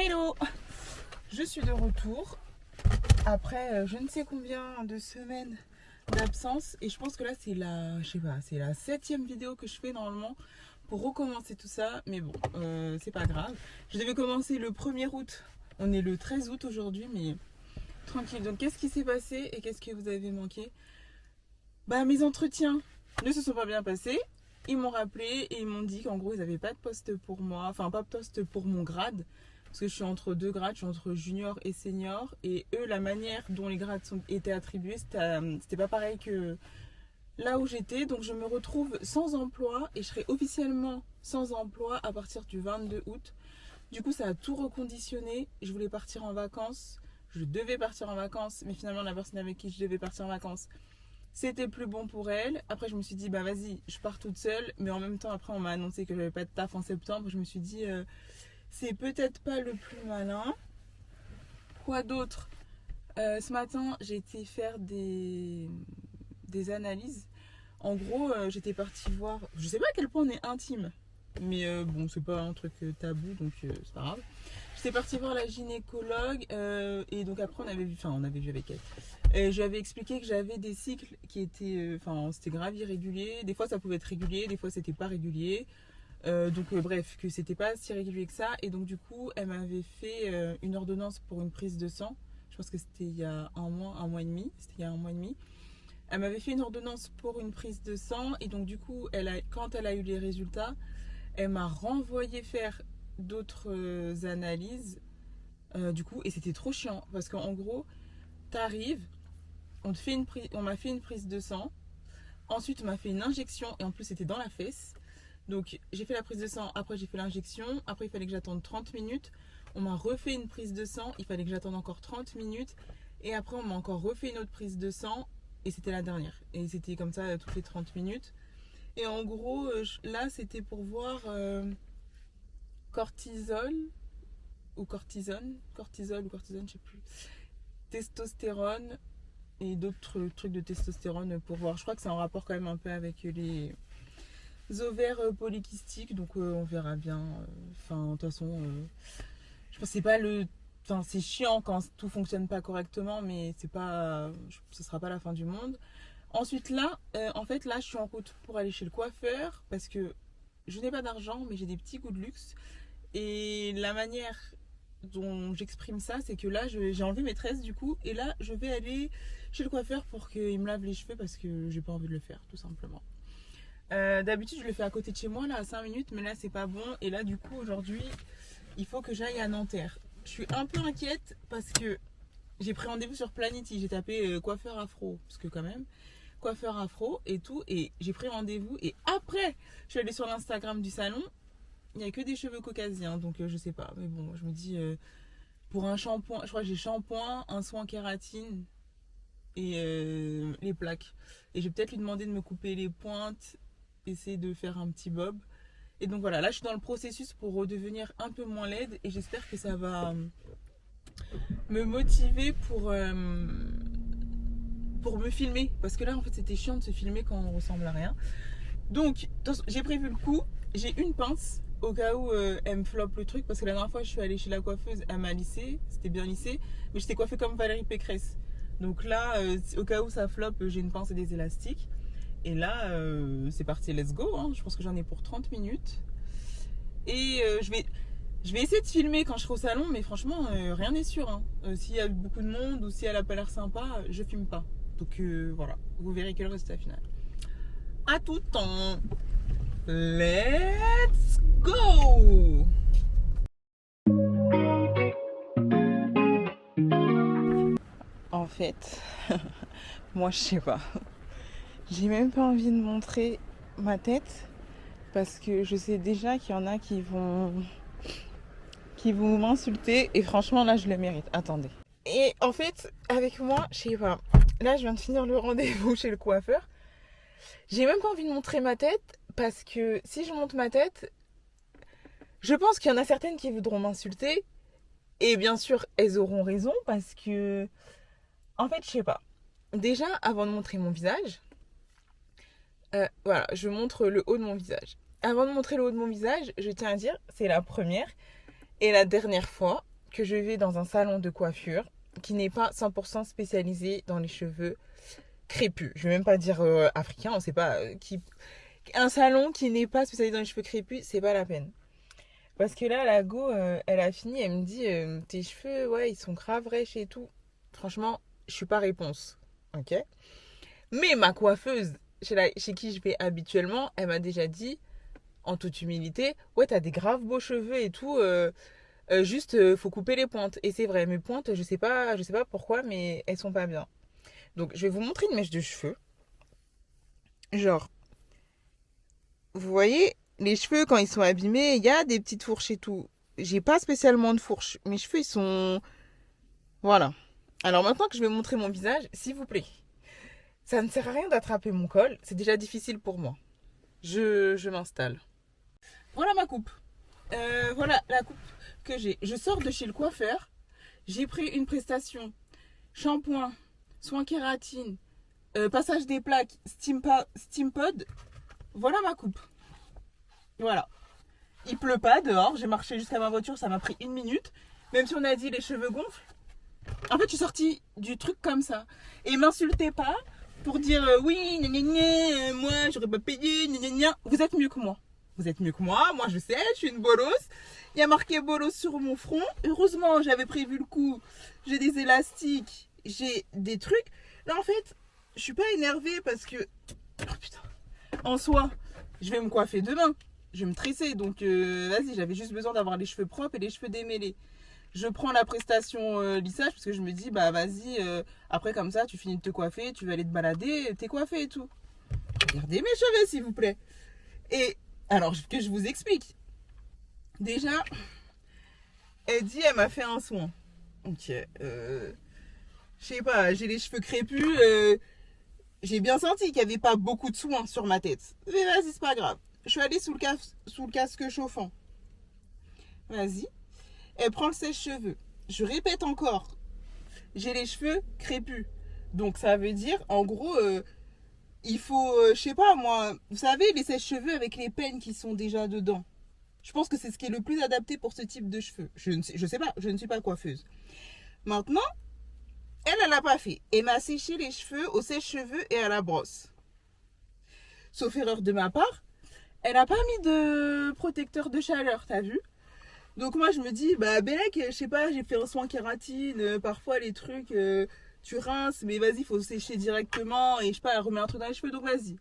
Hello! Je suis de retour après je ne sais combien de semaines d'absence et je pense que là c'est la, je sais pas, c'est la 7e vidéo que je fais normalement pour recommencer tout ça, mais bon, c'est pas grave. Je devais commencer le 1er août, on est le 13 août aujourd'hui, mais tranquille. Donc qu'est-ce qui s'est passé et qu'est-ce que vous avez manqué? Bah mes entretiens ne se sont pas bien passés. Ils m'ont rappelé et ils m'ont dit qu'en gros ils n'avaient pas de poste pour moi, enfin pas de poste pour mon grade, parce que je suis entre deux grades, je suis entre junior et senior, et eux la manière dont les grades étaient attribués c'était pas pareil que là où j'étais, donc je me retrouve sans emploi et je serai officiellement sans emploi à partir du 22 août. Du coup ça a tout reconditionné, je voulais partir en vacances, je devais partir en vacances, mais finalement la personne avec qui je devais partir en vacances c'était plus bon pour elle. Après, je me suis dit, bah vas-y, je pars toute seule. Mais en même temps, après, on m'a annoncé que j'avais pas de taf en septembre. Je me suis dit, c'est peut-être pas le plus malin. Quoi d'autre? Ce matin, j'ai été faire des analyses. En gros, j'étais partie voir. Je sais pas à quel point on est intime. Mais bon, c'est pas un truc tabou, donc c'est pas grave. J'étais partie voir la gynécologue et donc après on avait vu avec elle. Et je lui avais expliqué que j'avais des cycles qui étaient, c'était grave irrégulier. Des fois ça pouvait être régulier, des fois c'était pas régulier. Bref, que c'était pas si régulier que ça. Et donc du coup, elle m'avait fait une ordonnance pour une prise de sang. Je pense que c'était il y a un mois et demi. C'était il y a un mois et demi. Elle m'avait fait une ordonnance pour une prise de sang et donc du coup, quand elle a eu les résultats, elle m'a renvoyé faire d'autres analyses. Du coup, et c'était trop chiant parce qu'en gros, t'arrives, on m'a fait une prise de sang. Ensuite, on m'a fait une injection et en plus, c'était dans la fesse. Donc, j'ai fait la prise de sang. Après, j'ai fait l'injection. Après, il fallait que j'attende 30 minutes. On m'a refait une prise de sang. Il fallait que j'attende encore 30 minutes. Et après, on m'a encore refait une autre prise de sang. Et c'était la dernière. Et c'était comme ça toutes les 30 minutes. Et en gros, là, c'était pour voir cortisol ou cortisol ou cortisone, je sais plus. Testostérone et d'autres trucs de testostérone pour voir. Je crois que c'est en rapport quand même un peu avec les ovaires polykystiques, donc on verra bien. Enfin, de toute façon, je pense que c'est pas le. Enfin, c'est chiant quand tout fonctionne pas correctement, mais c'est pas. Ce sera pas la fin du monde. Ensuite, là, en fait, là, je suis en route pour aller chez le coiffeur parce que je n'ai pas d'argent, mais j'ai des petits goûts de luxe. Et la manière dont j'exprime ça, c'est que là, j'ai enlevé mes tresses du coup, et là, je vais aller chez le coiffeur pour qu'il me lave les cheveux parce que j'ai pas envie de le faire, tout simplement. D'habitude, je le fais à côté de chez moi, là, à 5 minutes, mais là, c'est pas bon. Et là, du coup, aujourd'hui, il faut que j'aille à Nanterre. Je suis un peu inquiète parce que j'ai pris rendez-vous sur Planity. J'ai tapé coiffeur afro, parce que quand même, coiffeur afro et tout. Et j'ai pris rendez-vous. Et après, je suis allée sur l'Instagram du salon. Il n'y a que des cheveux caucasiens, donc je sais pas. Mais bon, je me dis, pour un shampoing, je crois que j'ai shampoing, un soin kératine et les plaques. Et je vais peut-être lui demander de me couper les pointes, essayer de faire un petit bob. Et donc voilà, là je suis dans le processus pour redevenir un peu moins laide et j'espère que ça va me motiver pour me filmer. Parce que là en fait c'était chiant de se filmer quand on ressemble à rien. Donc j'ai prévu le coup, j'ai une pince au cas où elle me floppe le truc. Parce que la dernière fois je suis allée chez la coiffeuse, elle m'a lissé, c'était bien lissé, mais j'étais coiffée comme Valérie Pécresse. Donc là, au cas où ça floppe, j'ai une pince et des élastiques. Et là, c'est parti, let's go. Hein. Je pense que j'en ai pour 30 minutes. Et je vais essayer de filmer quand je serai au salon, mais franchement, rien n'est sûr. Hein. S'il y a beaucoup de monde ou si elle a pas l'air sympa, je filme pas. Donc voilà, vous verrez quel résultat final. À tout temps. Let's go! En fait, moi je sais pas. J'ai même pas envie de montrer ma tête parce que je sais déjà qu'il y en a qui vont m'insulter et franchement là je le mérite. Attendez. Et en fait, avec moi, je sais pas. Là, je viens de finir le rendez-vous chez le coiffeur. J'ai même pas envie de montrer ma tête parce que si je montre ma tête, je pense qu'il y en a certaines qui voudront m'insulter et bien sûr, elles auront raison parce que en fait, je sais pas. Déjà, avant de montrer mon visage, voilà, je montre le haut de mon visage. Avant de montrer le haut de mon visage, je tiens à dire, c'est la première et la dernière fois que je vais dans un salon de coiffure qui n'est pas 100% spécialisé dans les cheveux crépus. Je vais même pas dire africain, on sait pas un salon qui n'est pas spécialisé dans les cheveux crépus, c'est pas la peine. Parce que là, la go, elle a fini, elle me dit tes cheveux, ouais, ils sont grave rêches et tout. Franchement, je suis pas réponse. Ok. Mais ma coiffeuse, chez qui je vais habituellement, elle m'a déjà dit, en toute humilité, ouais, t'as des graves beaux cheveux et tout. Juste, faut couper les pointes. Et c'est vrai, mes pointes, je sais pas pourquoi, mais elles sont pas bien. Donc, je vais vous montrer une mèche de cheveux. Genre, vous voyez, les cheveux, quand ils sont abîmés, il y a des petites fourches et tout. J'ai pas spécialement de fourches. Mes cheveux, ils sont... Voilà. Alors maintenant que je vais montrer mon visage, s'il vous plaît, ça ne sert à rien d'attraper mon col. C'est déjà difficile pour moi. Je m'installe. Voilà ma coupe. Voilà la coupe que j'ai. Je sors de chez le coiffeur. J'ai pris une prestation shampoing, soin kératine, passage des plaques, steam pod. Voilà ma coupe. Voilà. Il pleut pas dehors. J'ai marché jusqu'à ma voiture. Ça m'a pris 1 minute. Même si on a dit les cheveux gonflent. En fait, je suis sortie du truc comme ça. Et m'insultez pas pour dire oui, gna gna gna, moi j'aurais pas payé, gna gna gna. Vous êtes mieux que moi. Vous êtes mieux que moi je sais, je suis une bolosse. Il y a marqué bolos sur mon front. Heureusement, j'avais prévu le coup. J'ai des élastiques, j'ai des trucs. Là, en fait, je suis pas énervée parce que... Oh putain. En soi, je vais me coiffer demain. Je vais me tresser. Donc, vas-y, j'avais juste besoin d'avoir les cheveux propres et les cheveux démêlés. Je prends la prestation lissage parce que je me dis, bah vas-y, après comme ça, tu finis de te coiffer, tu vas aller te balader, t'es coiffé et tout. Regardez mes cheveux, s'il vous plaît. Et alors, que je vous explique. Déjà, elle dit, elle m'a fait un soin. Ok. Je sais pas, j'ai les cheveux crépus. J'ai bien senti qu'il n'y avait pas beaucoup de soins sur ma tête. Mais vas-y, c'est pas grave. Je suis allée sous le casque chauffant. Vas-y. Elle prend le sèche-cheveux. Je répète encore. J'ai les cheveux crépus. Donc ça veut dire, en gros, il faut, je sais pas moi, vous savez, les sèche-cheveux avec les peines qui sont déjà dedans. Je pense que c'est ce qui est le plus adapté pour ce type de cheveux. Je sais pas, je ne suis pas coiffeuse. Maintenant, elle l'a pas fait. Elle m'a séché les cheveux au sèche-cheveux et à la brosse. Sauf erreur de ma part, elle a pas mis de protecteur de chaleur, t'as vu? Donc moi je me dis, bah Bélec, je sais pas, j'ai fait un soin kératine, parfois les trucs, tu rinces, mais vas-y, faut sécher directement, et je sais pas, elle remet un truc dans les cheveux, donc vas-y.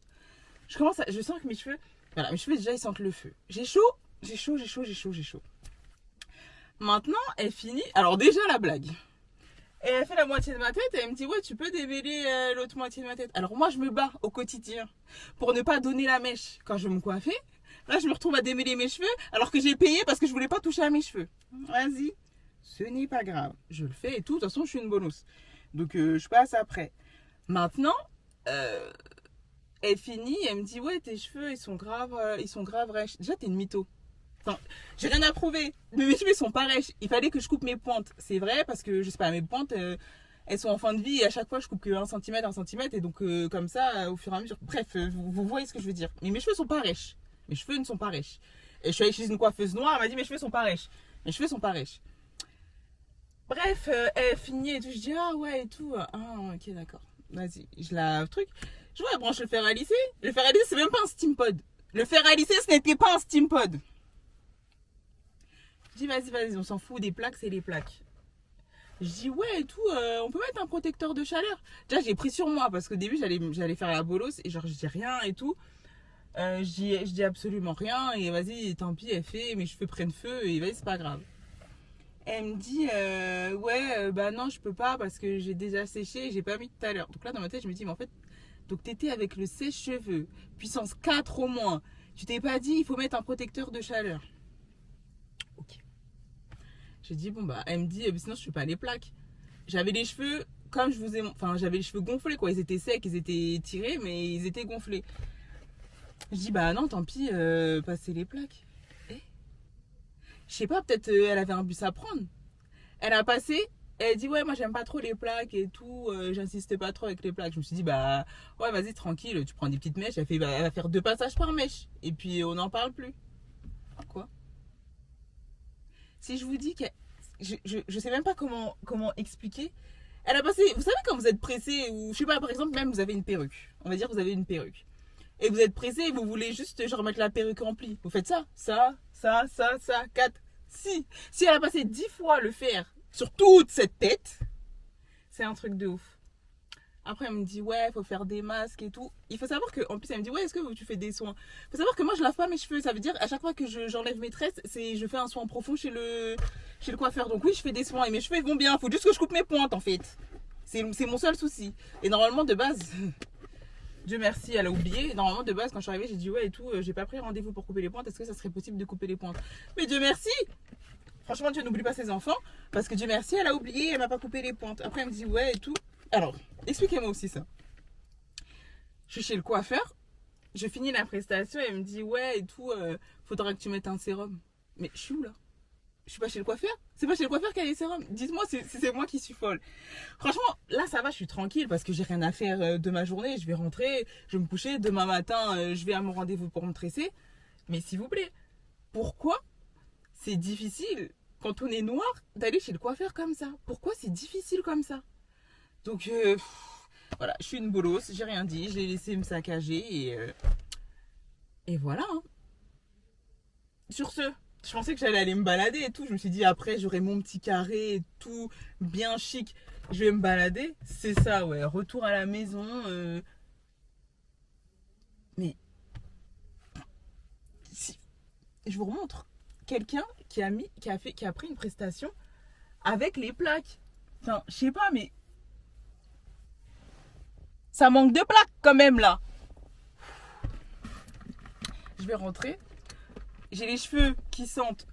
Je sens que mes cheveux, voilà, mes cheveux déjà ils sentent le feu. J'ai chaud. Maintenant, elle finit, alors déjà la blague. Et elle fait la moitié de ma tête et elle me dit, ouais, tu peux démêler l'autre moitié de ma tête. Alors moi je me bats au quotidien pour ne pas donner la mèche quand je me coiffais. Là, je me retrouve à démêler mes cheveux alors que j'ai payé parce que je voulais pas toucher à mes cheveux. Vas-y, ce n'est pas grave. Je le fais et tout. De toute façon, je suis une bolos. Donc, je passe après. Maintenant, elle finit. Elle me dit, ouais, tes cheveux, ils sont grave rêches. Déjà, t'es une mytho. Enfin, j'ai rien à prouver. Mais mes cheveux, ils sont pas rêches. Il fallait que je coupe mes pointes. C'est vrai parce que, je sais pas, mes pointes, elles sont en fin de vie et à chaque fois, je coupe que 1 cm. Et donc, comme ça, au fur et à mesure. Bref, vous voyez ce que je veux dire. Mais mes cheveux sont pas rêches. Mes cheveux ne sont pas rêches. Et je suis allée chez une coiffeuse noire, elle m'a dit mes cheveux sont pas rêches. Mes cheveux sont pas rêches. Bref, elle finit et tout. Je dis ah ouais et tout. Ah ok d'accord. Vas-y, je la truc. Je vois, elle branche le fer à lisser. Le fer à lisser, c'est même pas un steam pod. Le fer à lisser, ce n'était pas un steam pod. Je dis vas-y, on s'en fout des plaques, c'est les plaques. Je dis ouais et tout, on peut mettre un protecteur de chaleur. Déjà j'ai pris sur moi parce qu'au début j'allais faire la bolos et genre je dis rien et tout. Je dis absolument rien et vas-y tant pis elle fait, mes cheveux prennent feu et vas-y c'est pas grave. Elle me dit ouais bah non je peux pas parce que j'ai déjà séché et j'ai pas mis tout à l'heure. Donc là dans ma tête je me dis mais en fait donc t'étais avec le sèche-cheveux puissance 4 au moins, tu t'es pas dit il faut mettre un protecteur de chaleur. Ok. J'ai dit bon bah elle me dit sinon je fais pas les plaques. J'avais les cheveux comme je vous ai, enfin j'avais les cheveux gonflés quoi, ils étaient secs, ils étaient tirés mais ils étaient gonflés. Je dis bah non tant pis, passez les plaques. Et je sais pas, peut-être elle avait un bus à prendre. Elle a passé, elle dit ouais moi j'aime pas trop les plaques et tout, j'insiste pas trop avec les plaques. Je me suis dit bah ouais vas-y tranquille, tu prends des petites mèches. Elle fait bah, elle va faire 2 passages par mèche et puis on n'en parle plus. Quoi? Si je vous dis qu'elle je sais même pas comment expliquer. Elle a passé, vous savez quand vous êtes pressé, ou je sais pas, par exemple, même vous avez une perruque. On va dire que vous avez une perruque. Et vous êtes pressé et vous voulez juste genre mettre la perruque remplie. Vous faites ça, 4. Si elle a passé 10 fois le faire sur toute cette tête, c'est un truc de ouf. Après, elle me dit, ouais, faut faire des masques et tout. Il faut savoir qu'en plus, elle me dit, ouais, est-ce que tu fais des soins? Il faut savoir que moi, je lave pas mes cheveux. Ça veut dire, à chaque fois que j'enlève mes tresses, je fais un soin profond chez le coiffeur. Donc oui, je fais des soins et mes cheveux, ils vont bien. Faut juste que je coupe mes pointes, en fait. C'est mon seul souci. Et normalement, de base, Dieu merci, elle a oublié. Normalement, de base, quand je suis arrivée, j'ai dit, ouais, et tout, j'ai pas pris rendez-vous pour couper les pointes. Est-ce que ça serait possible de couper les pointes? Mais Dieu merci! Franchement, Dieu n'oublie pas ses enfants. Parce que Dieu merci, elle a oublié, elle m'a pas coupé les pointes. Après, elle me dit, ouais, et tout. Alors, expliquez-moi aussi ça. Je suis chez le coiffeur, je finis la prestation et elle me dit ouais et tout, faudra que tu mettes un sérum. Mais je suis où là? Je suis pas chez le coiffeur? C'est pas chez le coiffeur qu'il y a les sérums? Dites-moi si c'est moi qui suis folle. Franchement, là ça va, je suis tranquille parce que j'ai rien à faire de ma journée. Je vais rentrer, je vais me coucher. Demain matin, je vais à mon rendez-vous pour me tresser. Mais s'il vous plaît, pourquoi c'est difficile quand on est noir d'aller chez le coiffeur comme ça? Pourquoi c'est difficile comme ça? Donc voilà, je suis une bolosse, j'ai rien dit, je l'ai laissé me saccager et voilà. Hein. Sur ce, je pensais que j'allais aller me balader et tout. Je me suis dit après j'aurai mon petit carré et tout, bien chic. Je vais me balader. C'est ça, ouais. Retour à la maison. Mais si je vous remontre quelqu'un qui a pris une prestation avec les plaques. Enfin, je sais pas, mais ça manque de plaques quand même là. Je vais rentrer. J'ai les cheveux qui sentent.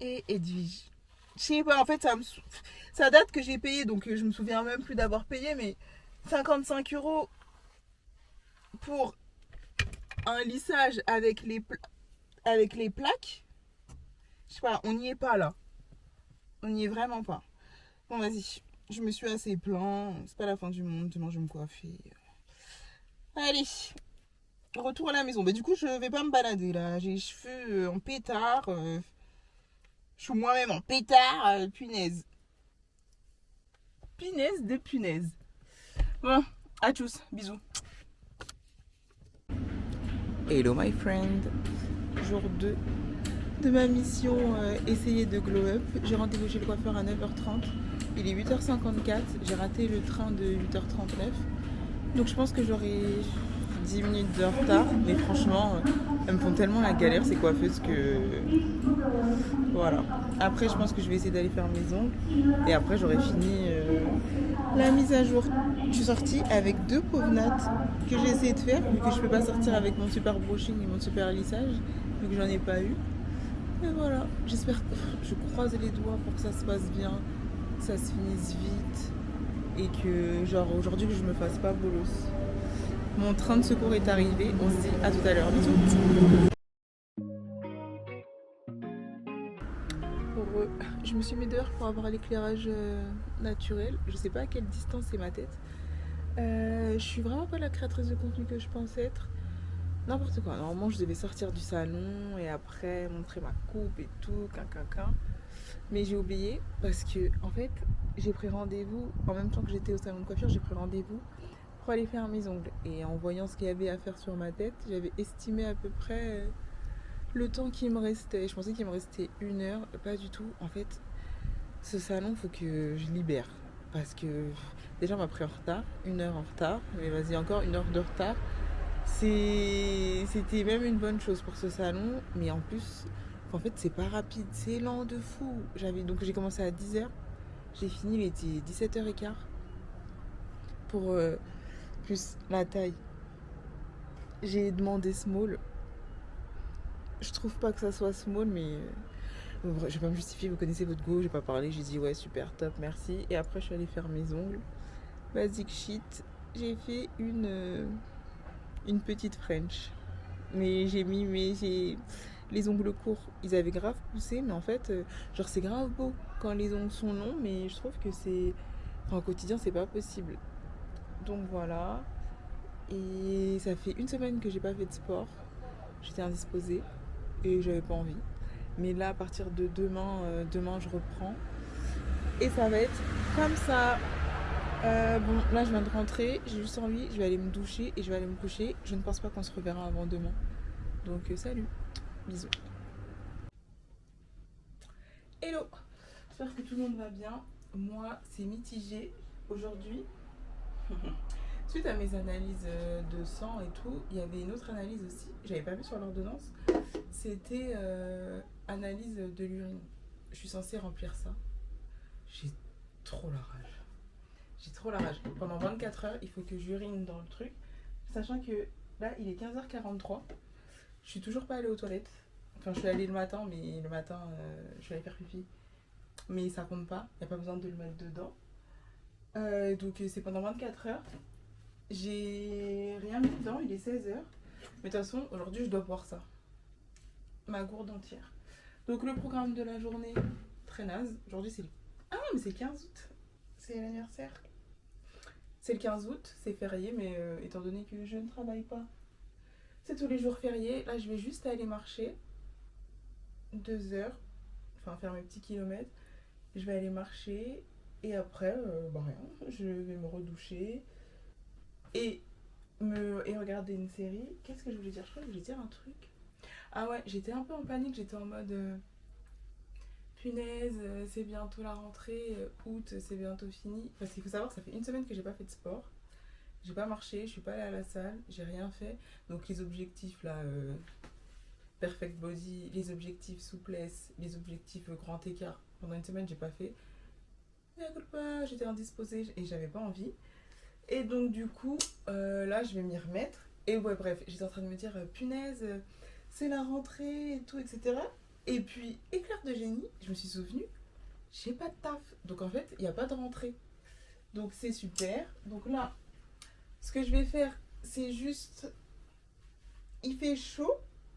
Et Edwige. Je sais pas, en fait, ça date que j'ai payé, donc je me souviens même plus d'avoir payé, mais 55 € pour un lissage avec les plaques. Je sais pas, on n'y est pas là. On n'y est vraiment pas. Bon, vas-y. Je me suis assez plaint. C'est pas la fin du monde. Demain, je vais me coiffer. Allez. Retour à la maison. Bah, du coup, je vais pas me balader là. J'ai les cheveux en pétard. Je suis moi-même en pétard. Punaise. Punaise de punaise. Bon, à tous. Bisous. Hello my friend. Jour 2 de ma mission essayer de glow up. J'ai rendez-vous chez le coiffeur à 9h30. Il est 8h54. J'ai raté le train de 8h39. Donc je pense que j'aurai 10 minutes de retard. Mais franchement, elles me font tellement la galère ces coiffeuses que... Voilà. Après, je pense que je vais essayer d'aller faire mes ongles. Et après, j'aurai fini la mise à jour. Je suis sortie avec 2 pauvres nattes que j'ai essayé de faire. Vu que je peux pas sortir avec mon super brushing et mon super lissage. Vu que j'en ai pas eu. Et voilà. J'espère que je croise les doigts pour que ça se passe bien. Que ça se finisse vite. Et que, genre, aujourd'hui, que je me fasse pas bolos. Mon train de secours est arrivé. On se dit à tout à l'heure. Bisous. Je me suis mis dehors pour avoir l'éclairage naturel. Je sais pas à quelle distance c'est ma tête. Je suis vraiment pas la créatrice de contenu que je pense être. N'importe quoi. Normalement, je devais sortir du salon et après montrer ma coupe et tout, Mais j'ai oublié parce que, en fait, j'ai pris rendez-vous. En même temps que j'étais au salon de coiffure, j'ai pris rendez-vous pour aller faire mes ongles. Et en voyant ce qu'il y avait à faire sur ma tête, j'avais estimé à peu près le temps qui me restait. Je pensais qu'il me restait 1 heure. Pas du tout. En fait, ce salon, faut que je libère. Parce que déjà, on m'a pris en retard. 1 heure en retard. Mais vas-y, encore 1 heure de retard. C'était même une bonne chose pour ce salon. Mais en plus, en fait, c'est pas rapide. C'est lent de fou. Donc j'ai commencé à 10h. J'ai fini, il était 17h15. Pour plus la taille. J'ai demandé small. Je trouve pas que ça soit small, mais je vais pas me justifier, vous connaissez votre go, j'ai pas parlé, j'ai dit ouais super top, merci. Et après je suis allée faire mes ongles. Basic shit. J'ai fait une petite French. Mais j'ai les ongles courts, ils avaient grave poussé, mais en fait, genre c'est grave beau quand les ongles sont longs, mais je trouve que c'est... Enfin, au quotidien, c'est pas possible. Donc voilà. Et ça fait 1 semaine que j'ai pas fait de sport. J'étais indisposée et j'avais pas envie. Mais là, à partir de demain, demain je reprends. Et ça va être comme ça. Bon, là je viens de rentrer, j'ai juste envie, je vais aller me doucher et je vais aller me coucher. Je ne pense pas qu'on se reverra avant demain. Donc salut, bisous. Hello, j'espère que tout le monde va bien. Moi, c'est mitigé aujourd'hui. Suite à mes analyses de sang et tout, il y avait une autre analyse aussi, j'avais pas vu sur l'ordonnance. C'était analyse de l'urine. Je suis censée remplir ça. J'ai trop la rage. J'ai trop la rage. Pendant 24 heures, il faut que j'urine dans le truc. Sachant que là, il est 15h43. Je suis toujours pas allée aux toilettes. Enfin, je suis allée le matin, mais le matin, je suis allée faire pipi. Mais ça compte pas. Il n'y a pas besoin de le mettre dedans. Donc, c'est pendant 24 heures. J'ai rien mis dedans. Il est 16h. Mais de toute façon, aujourd'hui, je dois boire ça. Ma gourde entière. Donc, le programme de la journée, très naze. Aujourd'hui, c'est le... Ah non, mais c'est le 15 août. C'est l'anniversaire. C'est le 15 août, c'est férié, mais étant donné que je ne travaille pas, c'est tous les jours fériés. Là, je vais juste aller marcher 2 heures, enfin faire mes petits kilomètres. Je vais aller marcher et après, bah rien, je vais me redoucher et regarder une série. Qu'est-ce que je voulais dire? Je crois que je voulais dire un truc. Ah ouais, j'étais un peu en panique, j'étais en mode punaise, c'est bientôt la rentrée, août, c'est bientôt fini. Parce qu'il faut savoir que ça fait une semaine que j'ai pas fait de sport. J'ai pas marché, je suis pas allée à la salle, j'ai rien fait. Donc les objectifs là, perfect body, les objectifs souplesse, les objectifs grand écart, pendant une semaine j'ai pas fait. Mais écoute pas, j'étais indisposée et j'avais pas envie. Et donc du coup, là je vais m'y remettre. Et ouais bref, j'étais en train de me dire, punaise, c'est la rentrée et tout, etc. Et puis, éclair de génie, je me suis souvenue, j'ai pas de taf. Donc en fait, il n'y a pas de rentrée. Donc c'est super. Donc là, ce que je vais faire, c'est juste... Il fait chaud.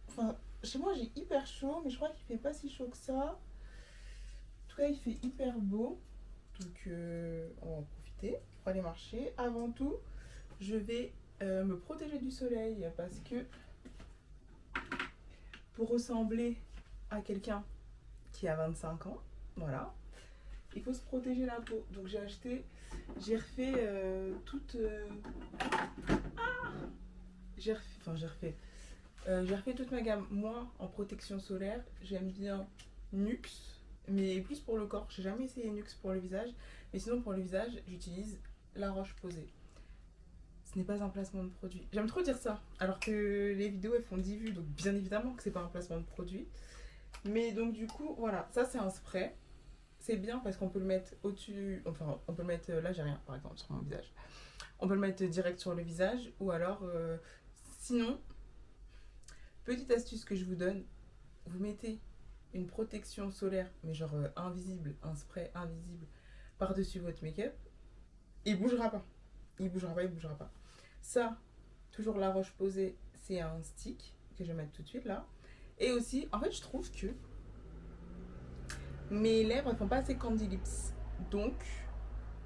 Enfin, chez moi, j'ai hyper chaud, mais je crois qu'il fait pas si chaud que ça. En tout cas, il fait hyper beau. Donc, on va en profiter pour aller marcher. Avant tout, je vais me protéger du soleil parce que pour ressembler à quelqu'un qui a 25 ans, voilà, il faut se protéger la peau. Donc, j'ai refait toute... j'ai refait toute ma gamme. Moi, en protection solaire, j'aime bien Nux, mais plus pour le corps. J'ai jamais essayé Nux pour le visage, mais sinon pour le visage, j'utilise La Roche-Posay. Ce n'est pas un placement de produit. J'aime trop dire ça, alors que les vidéos elles font 10 vues, donc bien évidemment que c'est pas un placement de produit. Mais donc du coup, voilà, ça c'est un spray. C'est bien parce qu'on peut le mettre au-dessus, enfin on peut le mettre, là j'ai rien par exemple sur mon visage. On peut le mettre direct sur le visage ou alors, sinon, petite astuce que je vous donne, vous mettez une protection solaire, mais genre invisible, un spray invisible par-dessus votre make-up, il bougera pas. Il bougera pas, il bougera pas. Ça, toujours La Roche-Posay, c'est un stick que je vais mettre tout de suite là. Et aussi, en fait, je trouve que mes lèvres elles font pas assez candy lips. Donc,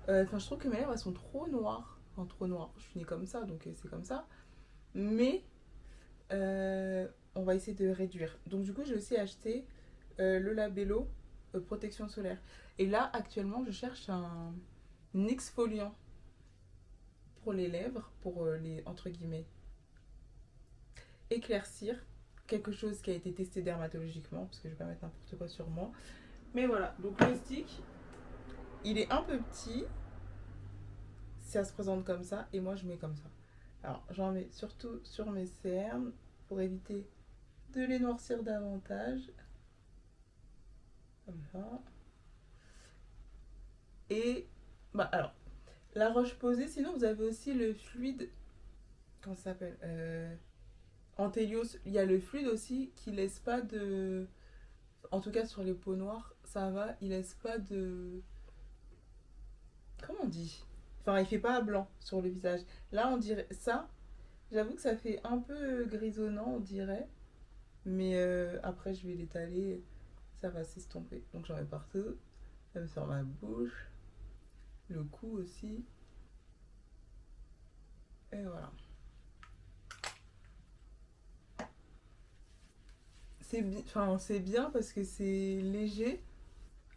je trouve que mes lèvres elles sont trop noires. Enfin, trop noires. Je suis née comme ça, donc c'est comme ça. Mais on va essayer de réduire. Donc, du coup, j'ai aussi acheté le Labello protection solaire. Et là, actuellement, je cherche un exfoliant pour les lèvres, pour les, entre guillemets, éclaircir quelque chose qui a été testé dermatologiquement, parce que je vais pas mettre n'importe quoi sur moi. Mais voilà, donc le stick, il est un peu petit, ça se présente comme ça, et moi je mets comme ça. Alors j'en mets surtout sur mes cernes, pour éviter de les noircir davantage. Comme ça. Et, bah alors, La Roche-Posay, sinon vous avez aussi le fluide, comment ça s'appelle Anthelios, il y a le fluide aussi qui laisse pas de... En tout cas sur les peaux noires, ça va, il laisse pas de... Comment on dit? Enfin, il fait pas blanc sur le visage. Là, on dirait... Ça, j'avoue que ça fait un peu grisonnant, on dirait. Mais après, je vais l'étaler, ça va s'estomper. Donc j'en mets partout, même sur ma bouche, le cou aussi. Et voilà. c'est bien parce que c'est léger,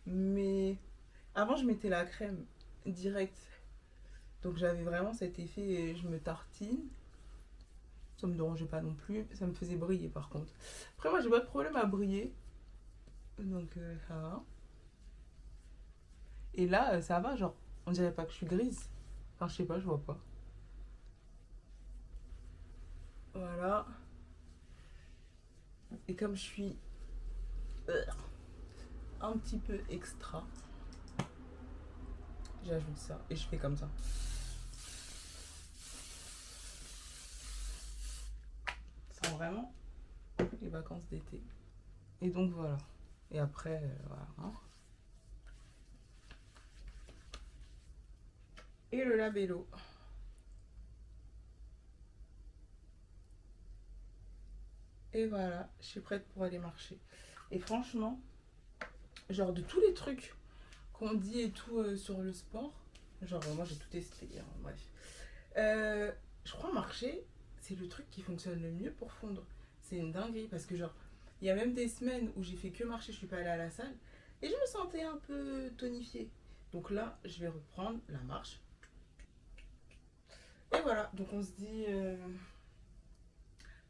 mais avant je mettais la crème direct. Donc j'avais vraiment cet effet et je me tartine. Ça me dérangeait pas non plus, ça me faisait briller par contre. Après moi j'ai pas de problème à briller. Donc ça va. Et là ça va, genre on dirait pas que je suis grise. Enfin je sais pas, je vois pas. Voilà. Et comme je suis un petit peu extra, j'ajoute ça et je fais comme ça. Ça sent vraiment les vacances d'été. Et donc voilà. Et après, voilà. Hein. Et le labello. Et voilà, je suis prête pour aller marcher. Et franchement, genre de tous les trucs qu'on dit et tout sur le sport, genre moi j'ai tout testé, hein, bref. Je crois marcher, c'est le truc qui fonctionne le mieux pour fondre. C'est une dinguerie parce que genre, il y a même des semaines où j'ai fait que marcher, je suis pas allée à la salle et je me sentais un peu tonifiée. Donc là, je vais reprendre la marche. Et voilà, donc on se dit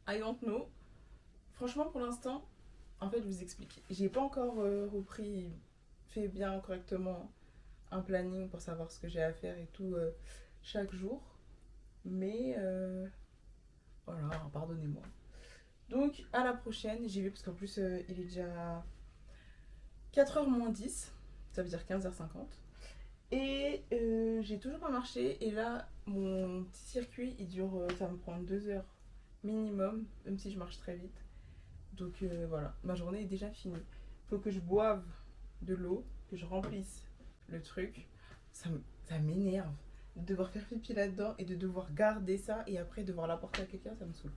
I don't know. Franchement, pour l'instant, en fait, je vous explique. J'ai pas encore repris, fait bien correctement un planning pour savoir ce que j'ai à faire et tout chaque jour. Mais voilà, pardonnez-moi. Donc, à la prochaine, j'y vais parce qu'en plus, il est déjà 4h moins 10. Ça veut dire 15h50. Et j'ai toujours pas marché. Et là, mon petit circuit, il dure, ça va me prendre 2 heures minimum, même si je marche très vite. Donc voilà, ma journée est déjà finie. Il faut que je boive de l'eau, que je remplisse le truc. Ça m'énerve de devoir faire pipi là-dedans et de devoir garder ça et après devoir l'apporter à quelqu'un, ça me saoule.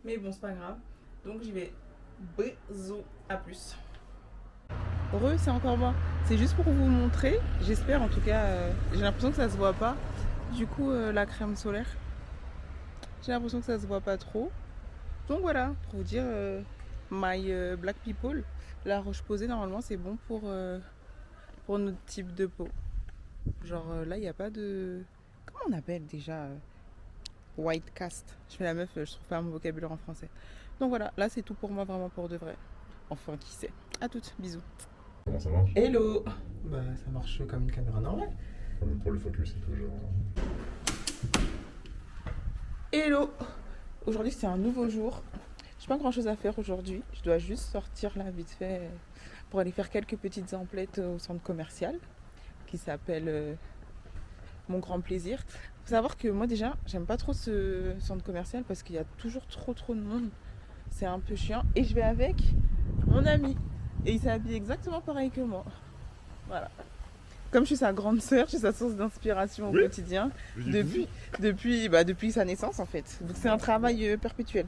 Mais bon, c'est pas grave. Donc j'y vais. Bisous, à plus. C'est encore moi. C'est juste pour vous montrer. J'espère en tout cas. J'ai l'impression que ça se voit pas. Du coup, la crème solaire. J'ai l'impression que ça se voit pas trop. Donc voilà, pour vous dire, my black people, la roche posée normalement c'est bon pour notre type de peau. Genre là il n'y a pas de... Comment on appelle déjà white cast. Je fais la meuf, je trouve pas mon vocabulaire en français. Donc voilà, là c'est tout pour moi vraiment pour de vrai. Enfin qui sait. À toutes, bisous. Comment ça marche? Hello. Bah ça marche comme une caméra normale. Pour le focus et tout genre. Hello. Aujourd'hui c'est un nouveau jour. J'ai pas grand chose à faire aujourd'hui. Je dois juste sortir là vite fait pour aller faire quelques petites emplettes au centre commercial qui s'appelle Mon Grand Plaisir. Faut savoir que moi déjà j'aime pas trop ce centre commercial parce qu'il y a toujours trop de monde. C'est un peu chiant. Et je vais avec mon ami. Et il s'habille exactement pareil que moi. Voilà. Comme je suis sa grande sœur, je suis sa source d'inspiration au quotidien. Depuis sa naissance en fait. Donc c'est un travail perpétuel.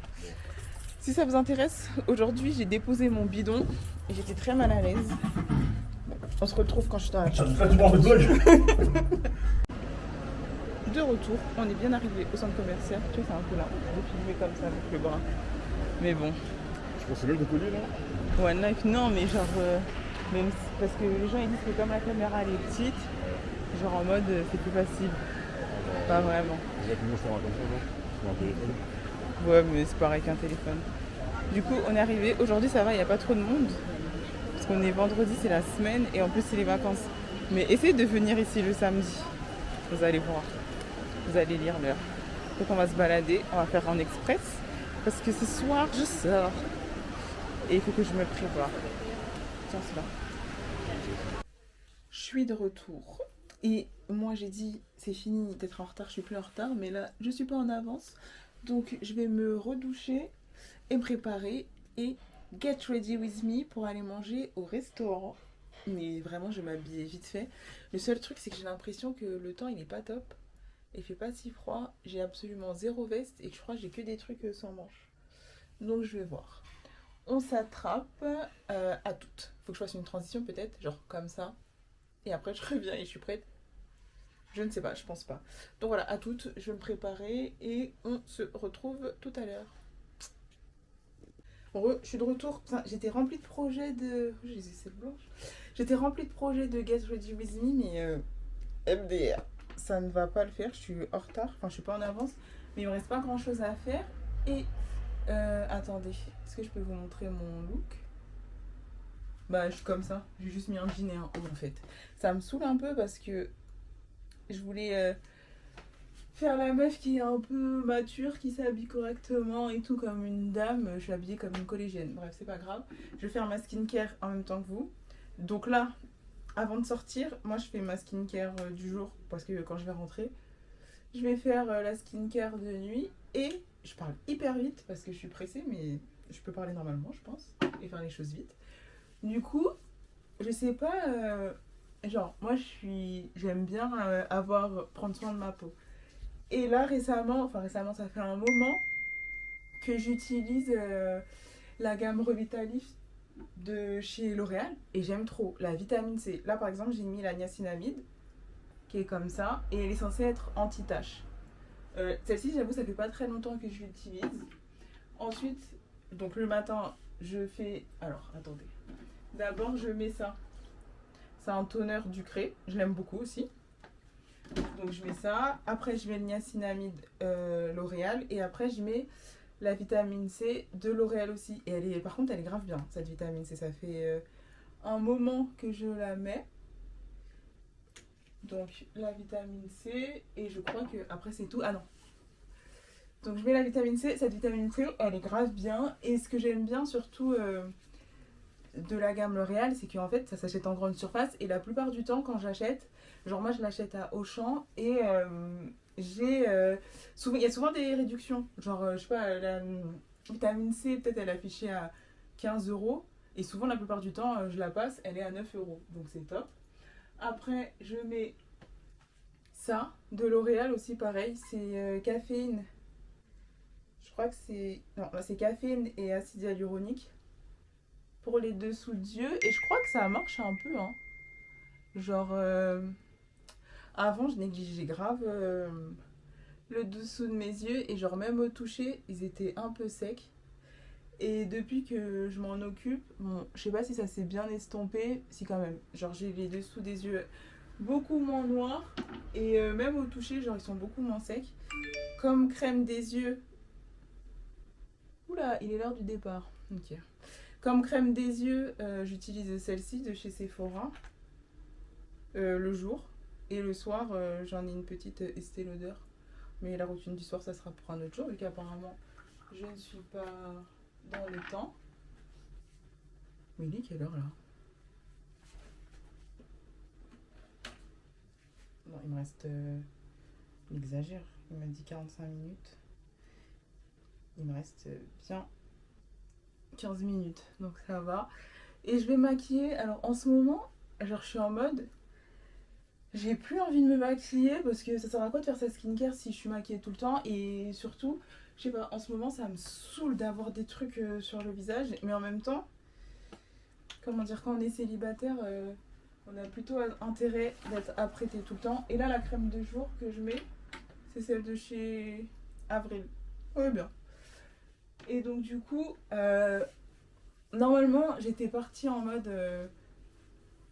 Si ça vous intéresse, aujourd'hui j'ai déposé mon bidon et j'étais très mal à l'aise. On se retrouve quand je suis dans la chambre. De retour, on est bien arrivé au centre commercial. Tu vois, c'est un peu là. Je vais filmer comme ça avec le bras. Mais bon. Je pense que c'est mieux le décoller là. One Life, non, mais genre. Même parce que les gens ils disent que comme la caméra elle est petite, genre en mode c'est plus facile. Pas vraiment. Exactement, je comme ça, non? Sur un téléphone. Ouais, mais c'est pareil qu'un téléphone. Du coup, on est arrivé. Aujourd'hui, ça va, il n'y a pas trop de monde. Parce qu'on est vendredi, c'est la semaine. Et en plus, c'est les vacances. Mais essayez de venir ici le samedi. Vous allez voir. Vous allez lire l'heure. Donc, on va se balader. On va faire en express. Parce que ce soir, je sors. Et il faut que je me prépare. Tiens, c'est là. Je suis de retour. Et moi, j'ai dit, c'est fini d'être en retard. Je suis plus en retard. Mais là, je suis pas en avance. Donc je vais me redoucher et me préparer et get ready with me pour aller manger au restaurant. Mais vraiment je vais m'habiller vite fait. Le seul truc c'est que j'ai l'impression que le temps il n'est pas top. Il fait pas si froid. J'ai absolument zéro veste et je crois que j'ai que des trucs sans manches. Donc je vais voir. On s'attrape à toutes. Faut que je fasse une transition peut-être, genre comme ça. Et après je reviens et je suis prête. Je ne sais pas, je pense pas. Donc voilà, à toutes, je vais me préparer et on se retrouve tout à l'heure. Je suis de retour. Putain, j'étais remplie de projets de. J'ai les aisselles blanches. J'étais remplie de projets de Get Ready With Me, mais MDR, ça ne va pas le faire. Je suis en retard. Enfin, je suis pas en avance. Mais il me reste pas grand chose à faire. Et attendez, est-ce que je peux vous montrer mon look? Bah, je suis comme ça. J'ai juste mis un jean et un haut en fait. Ça me saoule un peu parce que je voulais faire la meuf qui est un peu mature, qui s'habille correctement et tout comme une dame. Je suis habillée comme une collégienne. Bref, c'est pas grave. Je vais faire ma skincare en même temps que vous. Donc là, avant de sortir, moi je fais ma skincare du jour parce que quand je vais rentrer, je vais faire la skincare de nuit et je parle hyper vite parce que je suis pressée, mais je peux parler normalement, je pense, et faire les choses vite. Du coup, je sais pas, genre, moi j'aime bien prendre soin de ma peau. Et là récemment, ça fait un moment que j'utilise la gamme Revitalift de chez L'Oréal et j'aime trop la vitamine C. Là par exemple, j'ai mis la niacinamide qui est comme ça et elle est censée être anti-tache. Celle-ci, j'avoue, ça fait pas très longtemps que je l'utilise. Ensuite, donc le matin, je fais. Alors, attendez. D'abord, je mets ça. C'est un toner Ducré. Je l'aime beaucoup aussi. Donc, je mets ça. Après, je mets le niacinamide L'Oréal. Et après, je mets la vitamine C de L'Oréal aussi. Et par contre, elle est grave bien, cette vitamine C. Ça fait un moment que je la mets. Donc, la vitamine C. Et je crois que après c'est tout. Ah non. Donc, je mets la vitamine C. Cette vitamine C, elle est grave bien. Et ce que j'aime bien surtout de la gamme L'Oréal, c'est qu'en fait, ça s'achète en grande surface. Et la plupart du temps, quand j'achète, genre moi, je l'achète à Auchan. Et il y a souvent des réductions. Genre, je sais pas, la vitamine C, peut-être elle est affichée à 15 €. Et souvent, la plupart du temps, je la passe, elle est à 9 €. Donc, c'est top. Après, je mets ça de L'Oréal aussi, pareil. C'est caféine. Je crois que c'est. Non, là, c'est caféine et acide hyaluronique pour les dessous d'yeux. Et je crois que ça marche un peu, hein. Genre, avant, je négligeais grave le dessous de mes yeux. Et genre, même au toucher, ils étaient un peu secs. Et depuis que je m'en occupe, bon, je sais pas si ça s'est bien estompé, si quand même. Genre, j'ai les dessous des yeux beaucoup moins noirs. Et même au toucher, genre, ils sont beaucoup moins secs. Comme crème des yeux. Oula, il est l'heure du départ. Ok. Comme crème des yeux, j'utilise celle-ci de chez Sephora le jour. Et le soir, j'en ai une petite Estée Lauder. Mais la routine du soir, ça sera pour un autre jour, vu qu'apparemment, je ne suis pas dans le temps. Mais il est quelle heure là? Non, il me reste. Il exagère. Il m'a dit 45 minutes. Il me reste bien 15 minutes. Donc ça va. Et je vais maquiller. Alors en ce moment, genre je suis en mode. J'ai plus envie de me maquiller parce que ça sert à quoi de faire sa skincare si je suis maquillée tout le temps. Et surtout, je sais pas, en ce moment ça me saoule d'avoir des trucs sur le visage. Mais en même temps, comment dire, quand on est célibataire, on a plutôt intérêt d'être apprêté tout le temps. Et là, la crème de jour que je mets, c'est celle de chez Avril. Ouais, bien. Et donc, du coup, normalement, j'étais partie en mode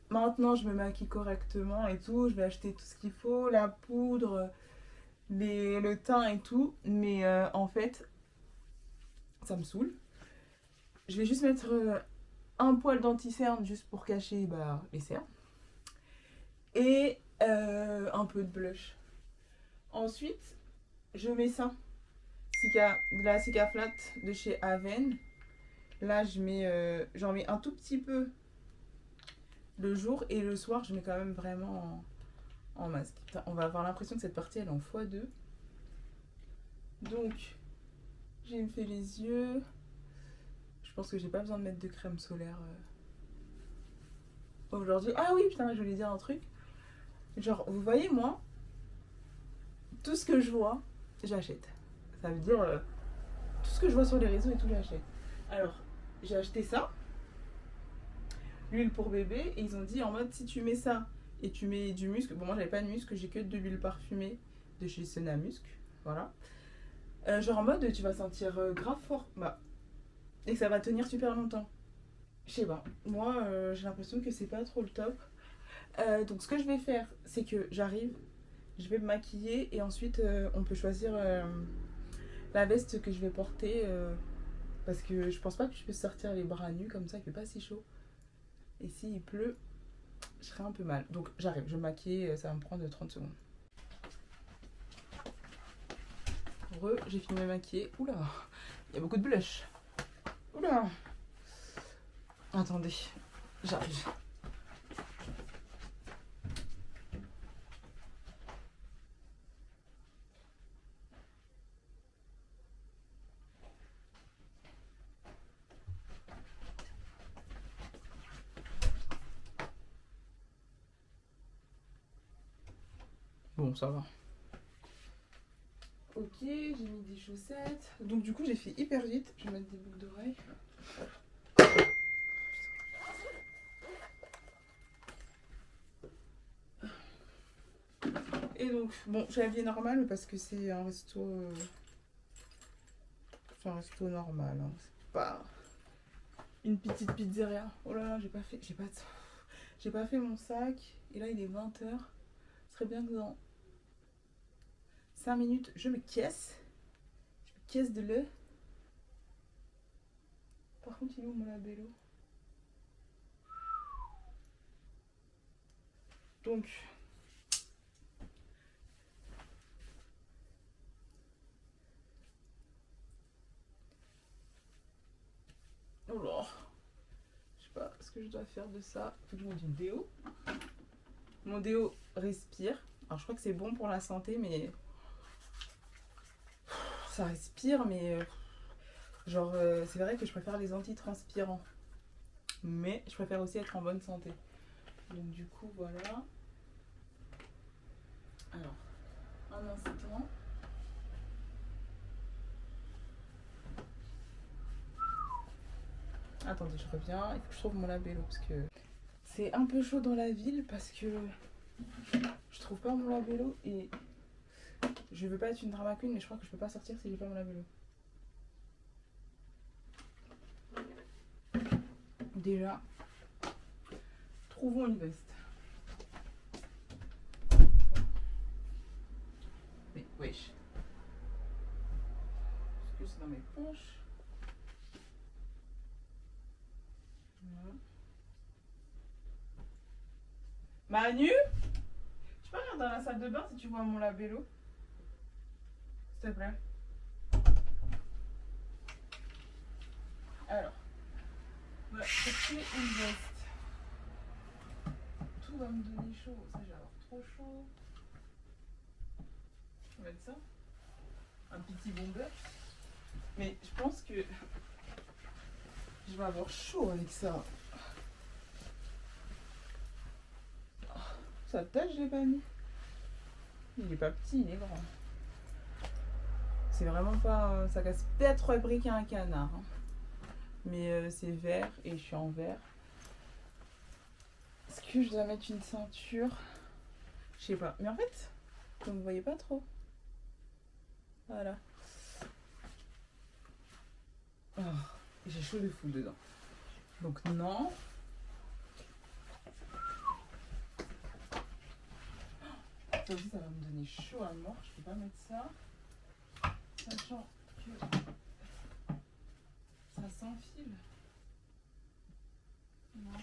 maintenant, je me maquille correctement et tout. Je vais acheter tout ce qu'il faut, la poudre, le teint et tout. Mais en fait, ça me saoule. Je vais juste mettre un poil d'anti-cerne juste pour cacher les cernes. Et un peu de blush. Ensuite, je mets ça. De la Cica Flat de chez Aven. Là, j'en mets un tout petit peu le jour et le soir, je mets quand même vraiment en masque. On va avoir l'impression que cette partie, elle est en x2. Donc, j'ai fait les yeux. Je pense que j'ai pas besoin de mettre de crème solaire aujourd'hui. Ah oui, putain, je voulais dire un truc. Genre, vous voyez, moi, tout ce que je vois, j'achète. Ça veut dire tout ce que je vois sur les réseaux et tout, j'achète. Alors, j'ai acheté ça, l'huile pour bébé, et ils ont dit en mode si tu mets ça et tu mets du musc, bon, moi j'avais pas de musc, j'ai que de l'huile parfumée de chez Sena Musc, voilà. Genre en mode tu vas sentir grave fort. Bah, et que ça va tenir super longtemps. Je sais pas, moi j'ai l'impression que c'est pas trop le top. Donc ce que je vais faire, c'est que j'arrive, je vais me maquiller et ensuite on peut choisir la veste que je vais porter parce que je pense pas que je peux sortir les bras nus comme ça, il fait pas si chaud. Et s'il pleut, je serai un peu mal. Donc j'arrive, je me maquille, ça va me prendre 30 secondes. J'ai fini de me maquiller. Oula, il y a beaucoup de blush. Oula. Attendez, j'arrive. Bon, ça va. Ok, j'ai mis des chaussettes. Donc du coup, j'ai fait hyper vite. Je vais mettre des boucles d'oreilles. Et donc, bon, j'ai habillé normal parce que c'est un resto... c'est un resto normal. Hein. C'est pas une petite pizzeria. Oh là là, j'ai pas fait mon sac. Et là, il est 20h. Ce serait bien que dans 5 minutes, je me caisse. Je me caisse de l'œuf. Par contre, il est où mon labello? Donc... oh là, je sais pas ce que je dois faire de ça. Faut que je mette une déo. Mon déo respire. Alors je crois que c'est bon pour la santé, mais ça respire, mais genre c'est vrai que je préfère les antitranspirants. Mais je préfère aussi être en bonne santé. Donc du coup voilà. Alors, un instant. Attendez, je reviens. Il faut que je trouve mon labello parce que c'est un peu chaud dans la ville parce que je trouve pas mon labello et je veux pas être une drama queen, mais je crois que je peux pas sortir si j'ai pas mon labello. Déjà, trouvons une veste. Mais wesh. Est-ce que c'est dans mes poches? Voilà. Manu, tu peux regarder dans la salle de bain si tu vois mon labello? S'il te plaît. Alors, voilà, c'est une veste. Tout va me donner chaud. Ça, je vais avoir trop chaud. On va mettre ça. Un petit bomber. Mais je pense que je vais avoir chaud avec ça. Ça tâche, je l'ai pas mis. Il est pas petit, il est grand. C'est vraiment pas... ça casse peut-être 3 briques à un canard. Hein. Mais c'est vert et je suis en vert. Est-ce que je dois mettre une ceinture? Je sais pas. Mais en fait, vous ne me voyez pas trop. Voilà. Oh, j'ai chaud de fou dedans. Donc non. Ça aussi, ça va me donner chaud à mort. Je peux pas mettre ça. Sachant que ça s'enfile. Non.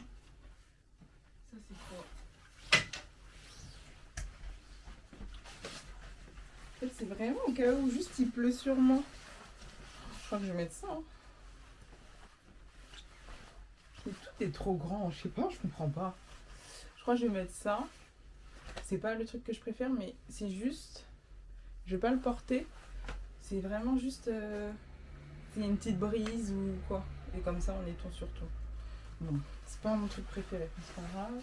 Ça c'est quoi? En fait, c'est vraiment au cas où juste il pleut sur moi. Je crois que je vais mettre ça. Hein. Et tout est trop grand. Je sais pas, je comprends pas. Je crois que je vais mettre ça. C'est pas le truc que je préfère, mais c'est juste. Je vais pas le porter. C'est vraiment juste. Il y a une petite brise ou quoi. Et comme ça, on est tout sur tout. Bon, c'est pas mon truc préféré. C'est pas grave.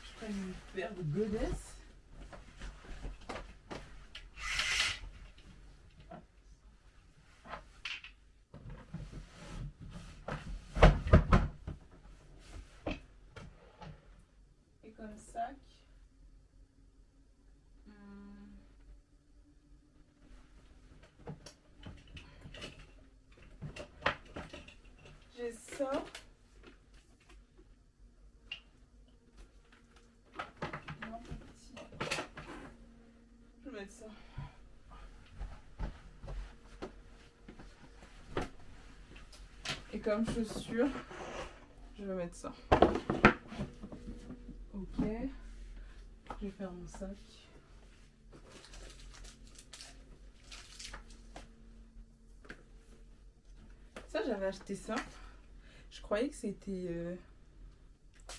Je prends une paire de goddess. Et comme sac. J'ai ça. Non, petit. Je vais mettre ça. Et comme chaussure, je vais mettre ça. Ok. Je vais faire mon sac. Ça, j'avais acheté ça. Je croyais que c'était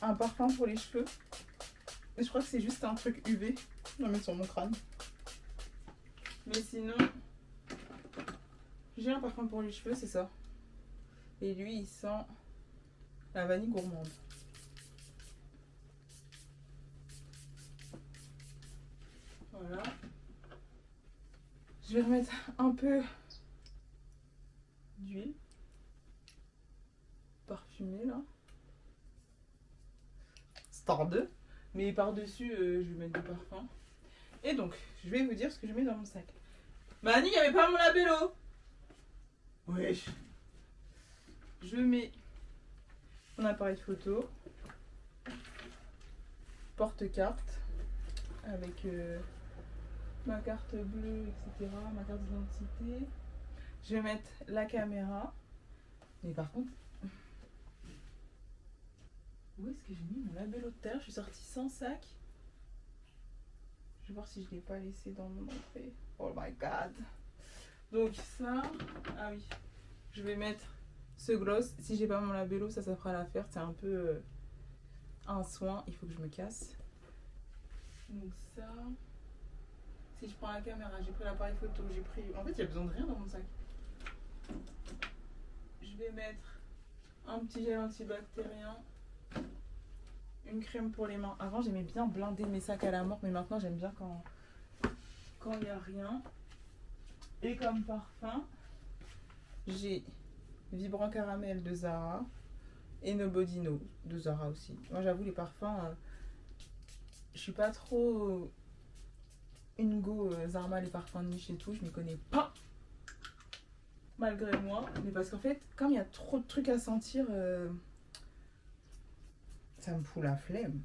un parfum pour les cheveux. Mais je crois que c'est juste un truc UV. Je vais mettre sur mon crâne. Mais sinon, j'ai un parfum pour les cheveux, c'est ça. Et lui, il sent la vanille gourmande. Voilà. Je vais remettre un peu d'huile parfumée là. Star 2. Mais par-dessus, je vais mettre du parfum. Et donc, je vais vous dire ce que je mets dans mon sac. Manu, il n'y avait pas mon labello. Wesh. Je mets mon appareil photo, porte-carte avec ma carte bleue, etc., ma carte d'identité. Je vais mettre la caméra. Mais par contre, où est-ce que j'ai mis mon labello de terre? Je suis sortie sans sac. Je vais voir si je ne l'ai pas laissé dans mon entrée. Oh my god. Donc ça, ah oui, je vais mettre ce gloss. Si j'ai pas mon labello, ça fera l'affaire. C'est un peu un soin. Il faut que je me casse. Donc ça, si je prends la caméra, j'ai pris l'appareil photo, j'ai pris... En fait, il n'y a besoin de rien dans mon sac. Je vais mettre un petit gel antibactérien, une crème pour les mains. Avant, j'aimais bien blinder mes sacs à la mort, mais maintenant, j'aime bien quand il n'y a rien. Et comme parfum, j'ai Vibrant Caramel de Zara et Nobody No de Zara aussi. Moi, j'avoue, les parfums, je suis pas trop une go Zara, les parfums de niche et tout, je m'y connais pas. Malgré moi, mais parce qu'en fait, comme il y a trop de trucs à sentir, ça me fout la flemme.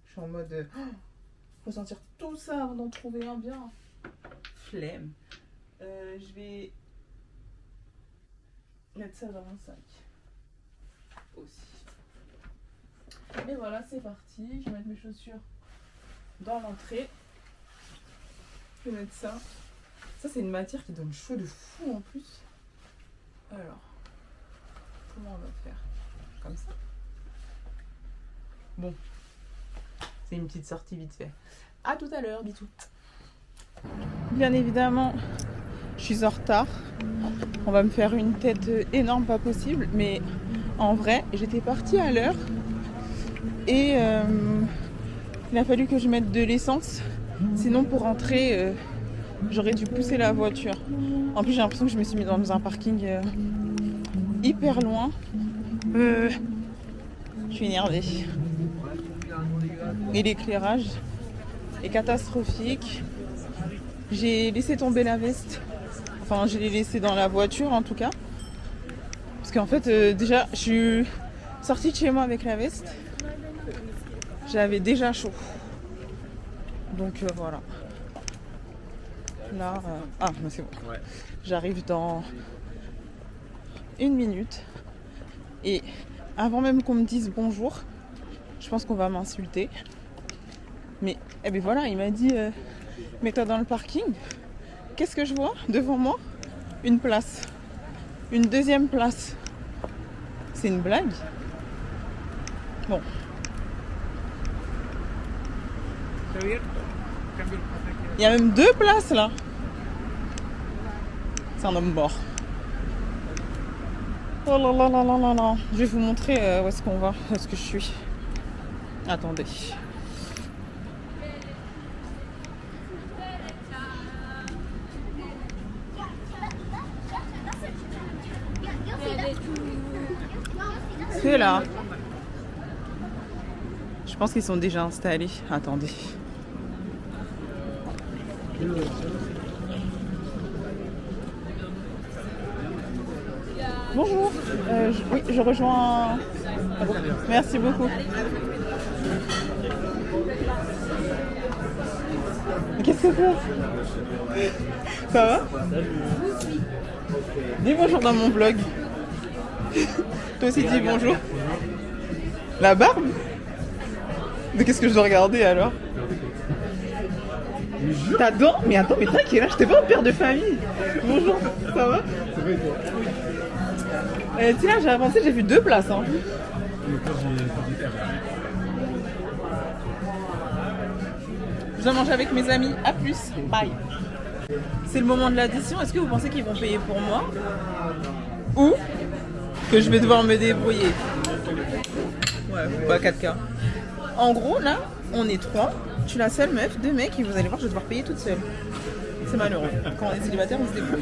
Je suis en mode, faut sentir tout ça avant d'en trouver un bien. Flemme. Je vais mettre ça dans mon sac aussi. Et voilà, c'est parti. Je vais mettre mes chaussures dans l'entrée. Je vais mettre ça. Ça, c'est une matière qui donne chaud de fou en plus. Alors, comment on va faire? Comme ça. Bon, c'est une petite sortie vite fait. À tout à l'heure, bisous. Bien évidemment, je suis en retard. On va me faire une tête énorme, pas possible. Mais en vrai, j'étais partie à l'heure. Et il a fallu que je mette de l'essence. Sinon, pour rentrer, j'aurais dû pousser la voiture. En plus, j'ai l'impression que je me suis mis dans un parking hyper loin. Je suis énervée. Et l'éclairage est catastrophique. J'ai laissé tomber la veste. Enfin, je l'ai laissée dans la voiture en tout cas. Parce qu'en fait, déjà, je suis sortie de chez moi avec la veste. J'avais déjà chaud. Donc voilà. Là, c'est bon. Ouais. J'arrive dans 1 minute. Et avant même qu'on me dise bonjour, je pense qu'on va m'insulter. Mais eh ben voilà, il m'a dit mets-toi dans le parking. Qu'est-ce que je vois devant moi? Une place. Une deuxième place. C'est une blague? Bon. Il y a même 2 places là. C'est un homme mort. Oh là là là là là là. Je vais vous montrer où est-ce qu'on va, où est-ce que je suis. Attendez. C'est là. Je pense qu'ils sont déjà installés. Attendez. Bonjour. Oui, je rejoins. Merci beaucoup. Qu'est-ce que c'est? Ça va? Dis bonjour dans mon vlog. Toi aussi dis bonjour. La barbe? Mais qu'est-ce que je dois regarder alors? Ta dent? Mais attends, mais t'inquiète, là, je t'ai pas un père de famille. Bonjour, ça va? Tiens, j'ai avancé, j'ai vu 2 places. Hein. Je dois manger avec mes amis. À plus. Bye. C'est le moment de l'addition. Est-ce que vous pensez qu'ils vont payer pour moi? Ou que je vais devoir me débrouiller? Ouais, pas 4K. En gros, là, on est 3. Je suis la seule meuf, 2 mecs, et vous allez voir, je vais devoir payer toute seule. C'est malheureux. Quand on est célibataire, on se débrouille.